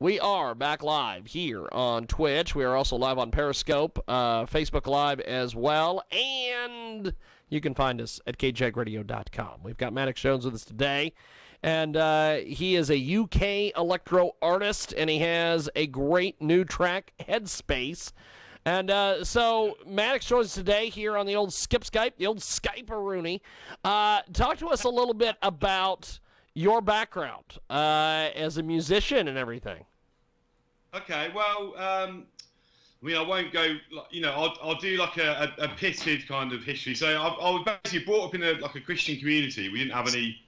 We are back live here on Twitch. We are also live on Periscope, Facebook Live as well, and you can find us at kjagradio.com. We've got Maddox Jones with us today, and he is a UK electro artist, and he has a great new track, Headspace. And so Maddox joins us today here on the old Skype, the old Skype-a-rooney. Talk to us a little bit about your background as a musician and everything. Okay, well, I mean, I won't go, I'll do like a pitted kind of history. So I was basically brought up in a Christian community. We didn't have any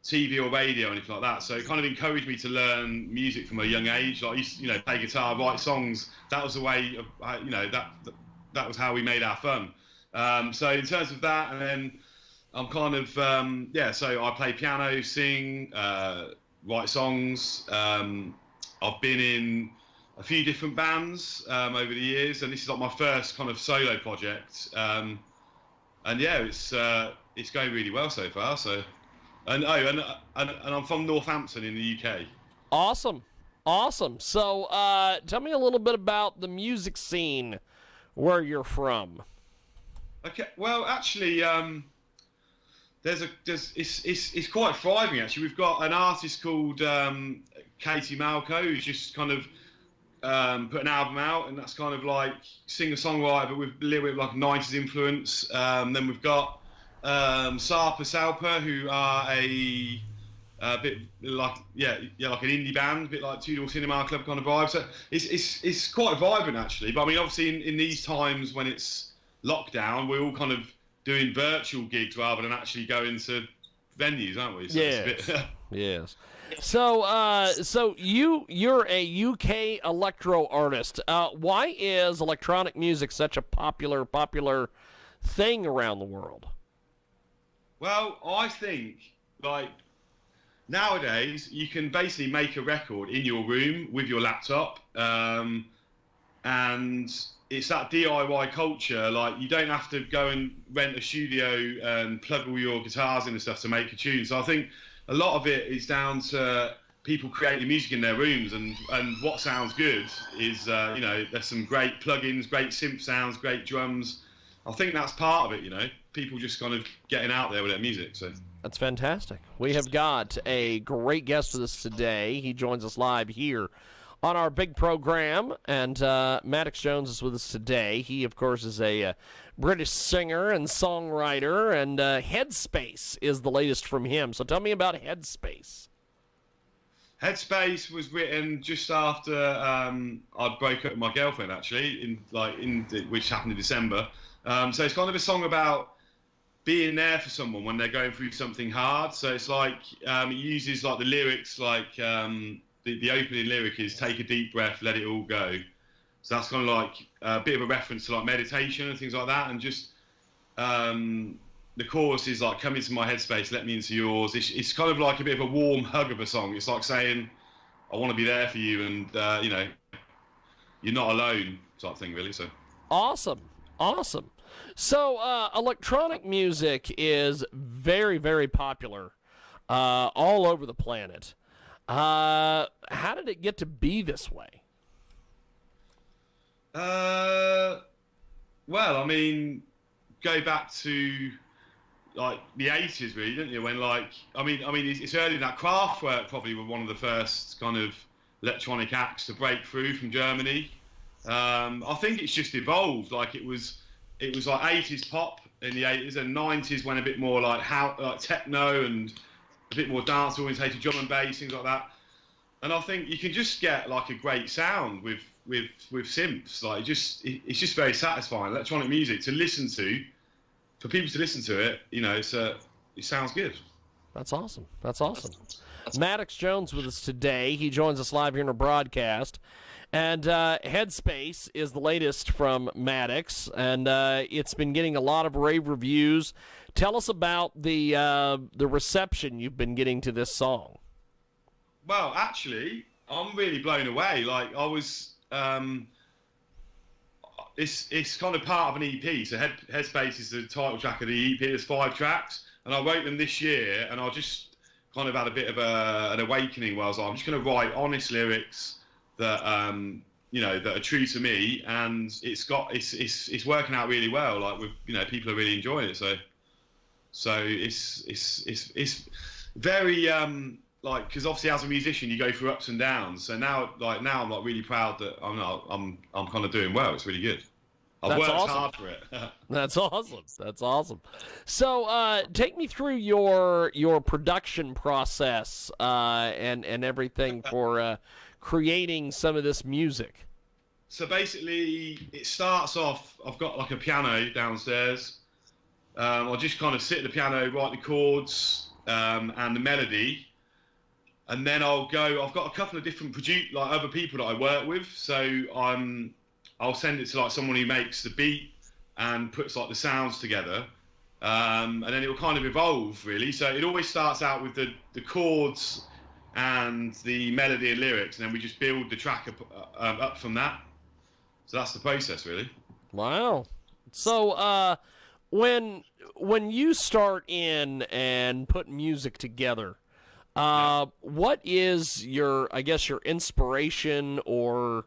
TV or radio or anything like that. So it kind of encouraged me to learn music from a young age. Like I used to, play guitar, write songs. That was the way of, that was how we made our fun. So in terms of that, and then I'm kind of, so I play piano, sing, write songs. I've been in a few different bands over the years, and this is like my first kind of solo project. And yeah, it's going really well so far. So, and I'm from Northampton in the UK. Awesome. So, tell me a little bit about the music scene where you're from. Okay, well, actually, it's quite thriving actually. We've got an artist called Katie Malco who's just kind of put an album out, and that's kind of like singer-songwriter but with a little bit of like 90s influence. Then we've got Sarpa Salpa, who are a bit like like an indie band, a bit like Two Door Cinema Club kind of vibe. So it's quite vibrant actually. But I mean, obviously in these times when it's lockdown, we're all kind of doing virtual gigs rather than actually going to venues, aren't we? So Yes. So you're a UK electro artist. Why is electronic music such a popular thing around the world? Well, I think like nowadays you can basically make a record in your room with your laptop, and it's that DIY culture. Like you don't have to go and rent a studio and plug all your guitars in and stuff to make a tune. So I think a lot of it is down to people creating music in their rooms, and what sounds good is there's some great plugins, great synth sounds, great drums. I think that's part of it. People just kind of getting out there with their music. So that's fantastic. We have got a great guest with us today. He joins us live here on our big program, and Maddox Jones is with us today. He, of course, is a British singer and songwriter, and Headspace is the latest from him. So tell me about Headspace. Headspace was written just after I broke up with my girlfriend, actually, which happened in December. So it's kind of a song about being there for someone when they're going through something hard. So it's like it uses like the lyrics like. The opening lyric is "Take a deep breath, let it all go." So that's kind of like a bit of a reference to like meditation and things like that. And just the chorus is like, "Come into my headspace, let me into yours." It's kind of like a bit of a warm hug of a song. It's like saying, "I want to be there for you," and you're not alone, type thing, really. So awesome. So electronic music is very, very popular all over the planet. How did it get to be this way? Well, I mean, go back to like the 80s, really, didn't you? When it's early in that Kraftwerk probably were one of the first kind of electronic acts to break through from Germany. I think it's just evolved. Like it was like 80s pop in the 80s, and 90s went a bit more like techno and a bit more dance orientated, drum and bass, things like that. And I think you can just get like a great sound with synths. Like it's just very satisfying. Electronic music to listen to, for people to listen to it, it sounds good. That's awesome. Maddox Jones with us today. He joins us live here in our broadcast. And Headspace is the latest from Maddox, and it's been getting a lot of rave reviews. Tell us about the reception you've been getting to this song. Well, actually, I'm really blown away. Like I was, it's kind of part of an EP. So Headspace is the title track of the EP. There's 5 tracks, and I wrote them this year, and I just kind of had a bit of an awakening where I was like, I'm just going to write honest lyrics. that are true to me, and it's working out really well. Like people are really enjoying it. So it's very because obviously as a musician you go through ups and downs. So now I'm like really proud that I'm kind of doing well. It's really good. I've worked hard for it. That's awesome. That's awesome. So take me through your production process and everything for creating some of this music. So basically, it starts off. I've got like a piano downstairs. I'll just kind of sit at the piano, write the chords and the melody, and then I've got a couple of different other people that I work with. So I'll send it to like someone who makes the beat and puts like the sounds together, and then it will kind of evolve really. So it always starts out with the chords and the melody and lyrics, and then we just build the track up from that. So that's the process really. Wow. So when you start in and put music together, what is your inspiration, or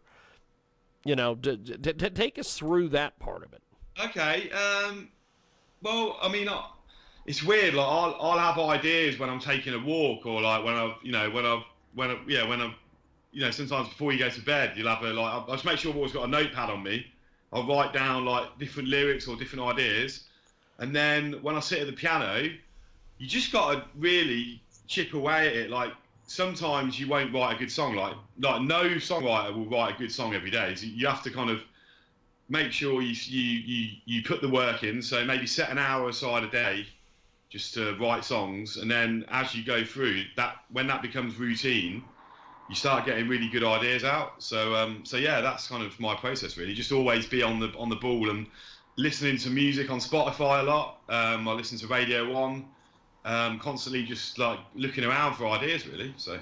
take us through that part of it? Okay. Well, I mean, it's weird. Like I'll have ideas when I'm taking a walk, or like sometimes before you go to bed, you'll have I'll just make sure I've always got a notepad on me. I'll write down like different lyrics or different ideas, and then when I sit at the piano, you just got to really chip away at it. Like sometimes you won't write a good song. Like no songwriter will write a good song every day. So you have to kind of make sure you put the work in. So maybe set an hour aside a day just to write songs, and then as you go through that, when that becomes routine, you start getting really good ideas out. So yeah, that's kind of my process really. Just always be on the ball and listening to music on Spotify a lot. I listen to Radio 1. Constantly just like looking around for ideas really. So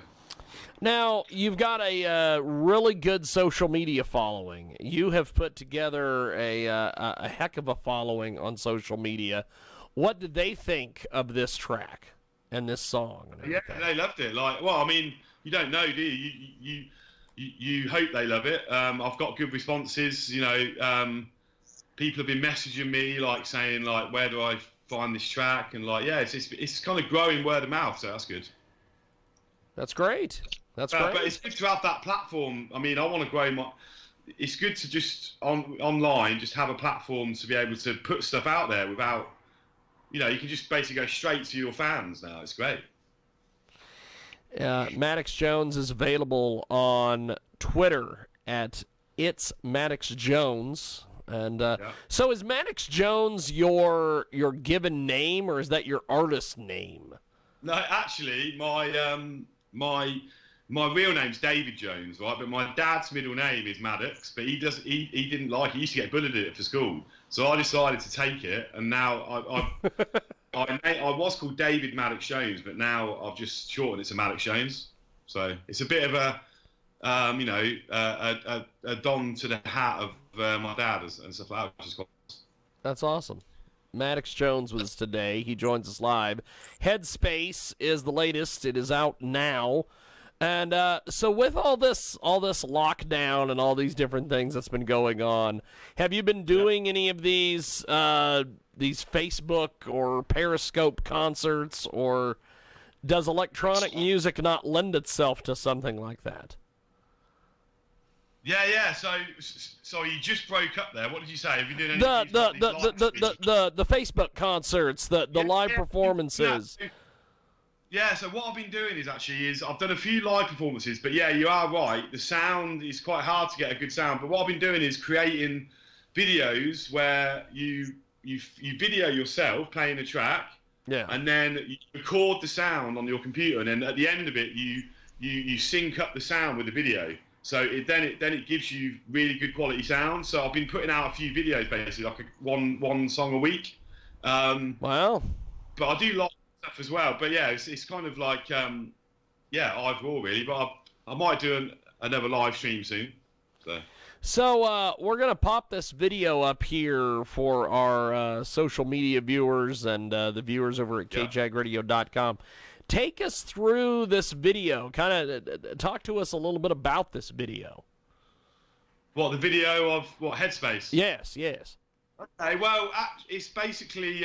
now you've got a really good social media following. You have put together a heck of a following on social media. What did they think of this track and this song? Yeah, they loved it. Like, well, I mean, you don't know, do you? You hope they love it. I've got good responses. People have been messaging me like saying like, where do I find this track? And like, yeah, it's kind of growing word of mouth, so that's good. That's great. That's great. But it's good to have that platform. I mean, I want to grow it's good to just online just have a platform to be able to put stuff out there without, you can just basically go straight to your fans now. It's great. Maddox Jones is available on Twitter at It's Maddox Jones. And so is Maddox Jones your given name, or is that your artist name? No, actually, my real name's David Jones, right? But my dad's middle name is Maddox, but he didn't like it. He used to get bullied at it for school, so I decided to take it, and now I was called David Maddox Jones, but now I've just shortened it to Maddox Jones. So it's a bit of a don to the hat of my dad and stuff like that, which is cool. That's awesome. Maddox Jones was today. He joins us live. Headspace is the latest. It is out now. And so with all this lockdown and all these different things that's been going on, have you been doing any of these Facebook or Periscope concerts, or does electronic music not lend itself to something like that? Yeah. So you just broke up there. What did you say? Have you done any the Facebook concerts, the live performances? Yeah. So what I've been doing is I've done a few live performances, but yeah, you are right. The sound is quite hard to get a good sound. But what I've been doing is creating videos where you video yourself playing a track, and then you record the sound on your computer, and then at the end of it, you sync up the sound with the video. So then it gives you really good quality sound. So I've been putting out a few videos, basically like one song a week. Wow. But I do live stuff as well. But yeah, it's kind of like either or really. But I might do another live stream soon. So we're gonna pop this video up here for our social media viewers and the viewers over at KJAGradio.com. Take us through this video. Kind of talk to us a little bit about this video. What, the video of what, Headspace? Yes, yes. Okay, well, it's basically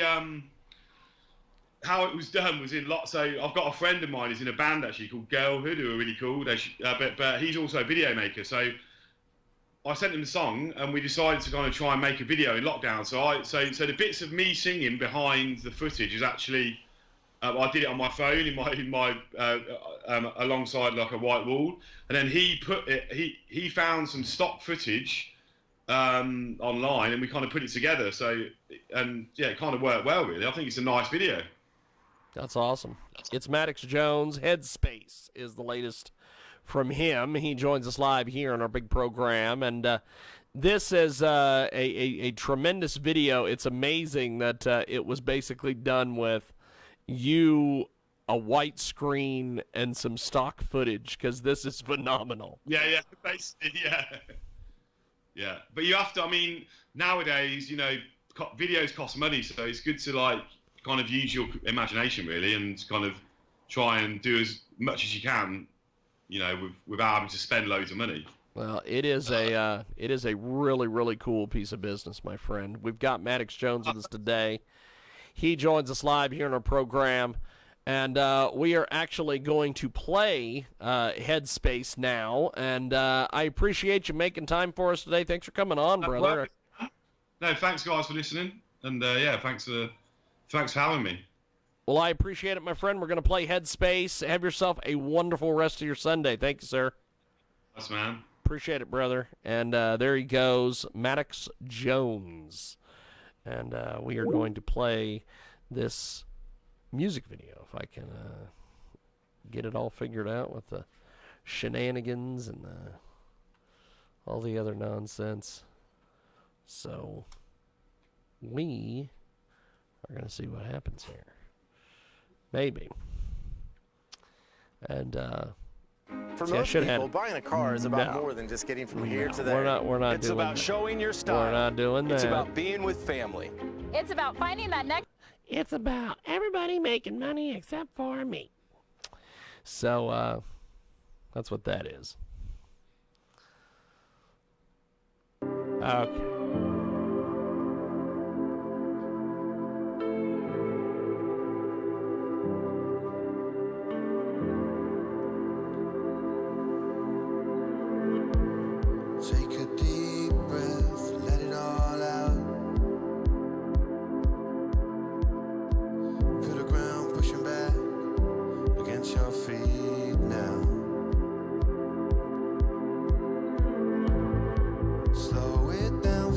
how it was done was in lots. So I've got a friend of mine who's in a band actually called Girlhood, who are really cool. But he's also a video maker. So I sent him the song, and we decided to kind of try and make a video in lockdown. So the bits of me singing behind the footage is actually I did it on my phone in my alongside like a white wall, and then he found some stock footage online, and we kind of put it together. So and yeah, it kind of worked well, really. I think it's a nice video. That's awesome. It's Maddox Jones. Headspace is the latest from him. He joins us live here on our big program, and this is a tremendous video. It's amazing that it was basically done with you, a white screen, and some stock footage, because this is phenomenal. Yeah, basically, yeah. But you have to. I mean, nowadays, videos cost money, so it's good to like kind of use your imagination really, and kind of try and do as much as you can, without having to spend loads of money. Well, it is a really, really cool piece of business, my friend. We've got Maddox Jones with us today. He joins us live here in our program, and we are actually going to play Headspace now, and I appreciate you making time for us today. Thanks for coming on, brother. No, thanks, guys, for listening, and thanks for having me. Well, I appreciate it, my friend. We're going to play Headspace. Have yourself a wonderful rest of your Sunday. Thank you, sir. Thanks, man. Appreciate it, brother. And there he goes, Maddox Jones. And we are going to play this music video, if I can get it all figured out with the shenanigans and all the other nonsense. So we are going to see what happens here. Maybe. And for most people, buying a car is about more than just getting from here to there. We're not it's doing about that. showing your style. We're not doing that. It's about being with family. It's about finding that next. It's about everybody making money except for me. So that's what that is. Okay. Take a deep breath, let it all out. Feel the ground pushing back against your feet now. Slow it down,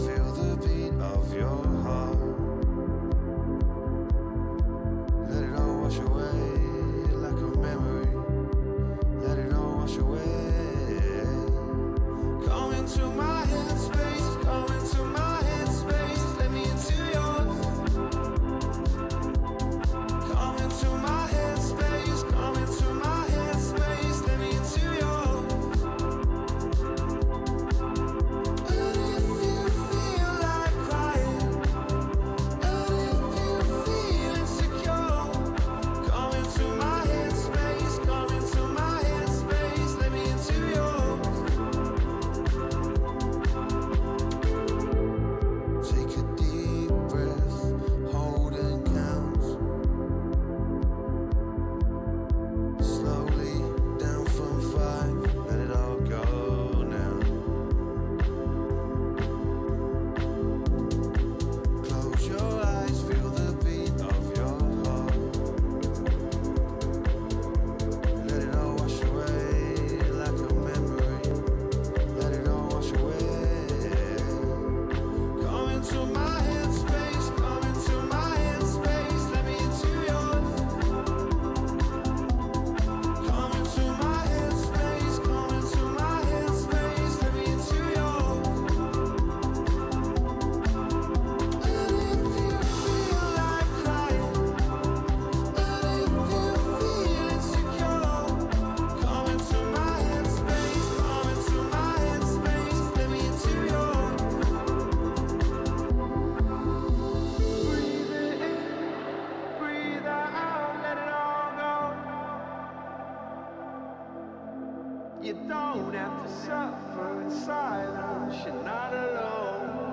don't have to suffer in silence. You're not alone.